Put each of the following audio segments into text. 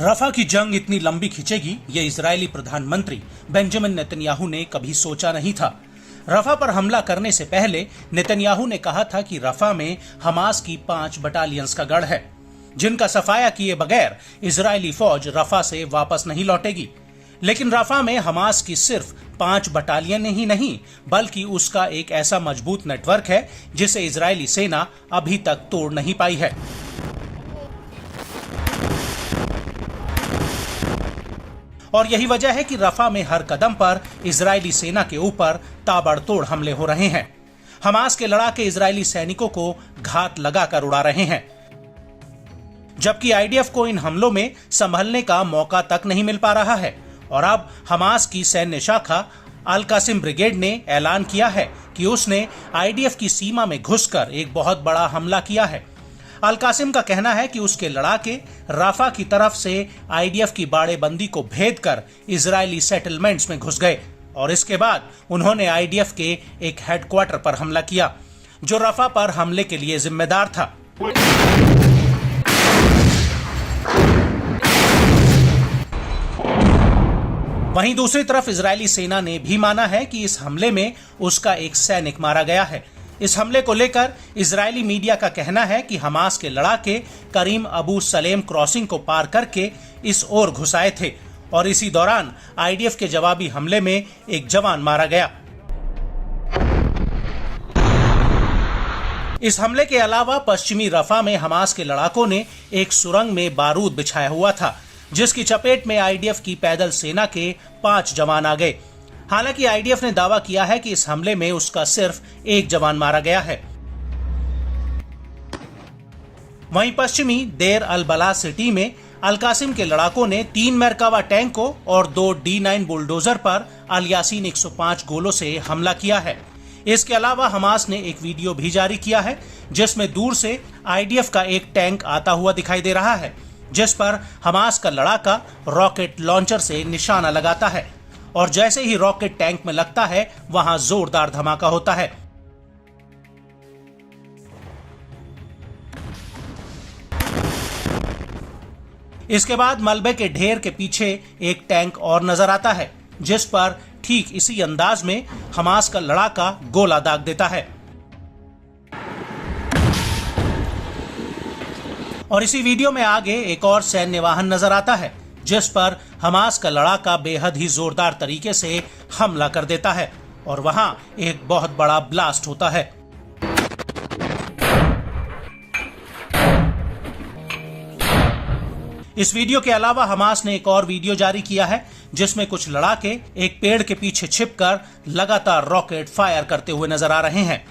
रफा की जंग इतनी लंबी खिंचेगी ये इजरायली प्रधानमंत्री बेंजामिन नेतन्याहू ने कभी सोचा नहीं था। रफा पर हमला करने से पहले नेतन्याहू ने कहा था कि रफा में हमास की 5 बटालियंस का गढ़ है, जिनका सफाया किए बगैर इजरायली फौज रफा से वापस नहीं लौटेगी। लेकिन रफा में हमास की सिर्फ 5 बटालियन ही नहीं, बल्कि उसका एक ऐसा मजबूत नेटवर्क है जिसे इजरायली सेना अभी तक तोड़ नहीं पाई है। और यही वजह है कि रफा में हर कदम पर इजरायली सेना के ऊपर ताबड़तोड़ हमले हो रहे हैं। हमास के लड़ाके इजरायली सैनिकों को घात लगाकर उड़ा रहे हैं, जबकि आईडीएफ को इन हमलों में संभलने का मौका तक नहीं मिल पा रहा है। और अब हमास की सैन्य शाखा अल कासिम ब्रिगेड ने ऐलान किया है कि उसने आईडीएफ की सीमा में घुसकर एक बहुत बड़ा हमला किया है। अल कासिम का कहना है कि उसके लड़ाके राफा की तरफ से आईडीएफ की बाड़ेबंदी को भेद कर इजरायली सेटलमेंट्स में घुस गए और इसके बाद उन्होंने आईडीएफ के एक हेडक्वार्टर पर हमला किया, जो रफा पर हमले के लिए जिम्मेदार था। वहीं दूसरी तरफ इजरायली सेना ने भी माना है कि इस हमले में उसका एक सैनिक मारा गया है। इस हमले को लेकर इजरायली मीडिया का कहना है कि हमास के लड़ाके करीम अबू सलेम क्रॉसिंग को पार करके इस ओर घुस आए थे और इसी दौरान आईडीएफ के जवाबी हमले में एक जवान मारा गया। इस हमले के अलावा पश्चिमी रफा में हमास के लड़ाकों ने एक सुरंग में बारूद बिछाया हुआ था, जिसकी चपेट में आईडीएफ की पैदल सेना के 5 जवान आ गए। हालांकि आईडीएफ ने दावा किया है कि इस हमले में उसका सिर्फ एक जवान मारा गया है। वहीं पश्चिमी देर अल बला सिटी में अल कासिम के लड़ाकों ने 3 मरकावा टैंकों और 2 D9 बुलडोजर पर अल यासीन 105 गोलों से हमला किया है। इसके अलावा हमास ने एक वीडियो भी जारी किया है, जिसमें दूर से आईडीएफ का एक टैंक आता हुआ दिखाई दे रहा है, जिस पर हमास का लड़ाका रॉकेट लॉन्चर से निशाना लगाता है और जैसे ही रॉकेट टैंक में लगता है वहां जोरदार धमाका होता है। इसके बाद मलबे के ढेर के पीछे एक टैंक और नजर आता है, जिस पर ठीक इसी अंदाज में हमास का लड़ाका गोला दाग देता है। और इसी वीडियो में आगे एक और सैन्य वाहन नजर आता है, जिस पर हमास का लड़ाका बेहद ही जोरदार तरीके से हमला कर देता है और वहां एक बहुत बड़ा ब्लास्ट होता है। इस वीडियो के अलावा हमास ने एक और वीडियो जारी किया है, जिसमें कुछ लड़ाके एक पेड़ के पीछे छिपकर लगातार रॉकेट फायर करते हुए नजर आ रहे हैं।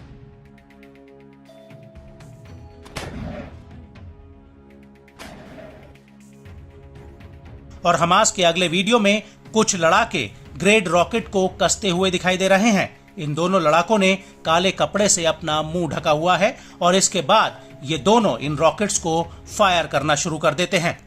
और हमास के अगले वीडियो में कुछ लड़ाके ग्रेड रॉकेट को कसते हुए दिखाई दे रहे हैं। इन दोनों लड़ाकों ने काले कपड़े से अपना मुंह ढका हुआ है और इसके बाद ये दोनों इन रॉकेट्स को फायर करना शुरू कर देते हैं।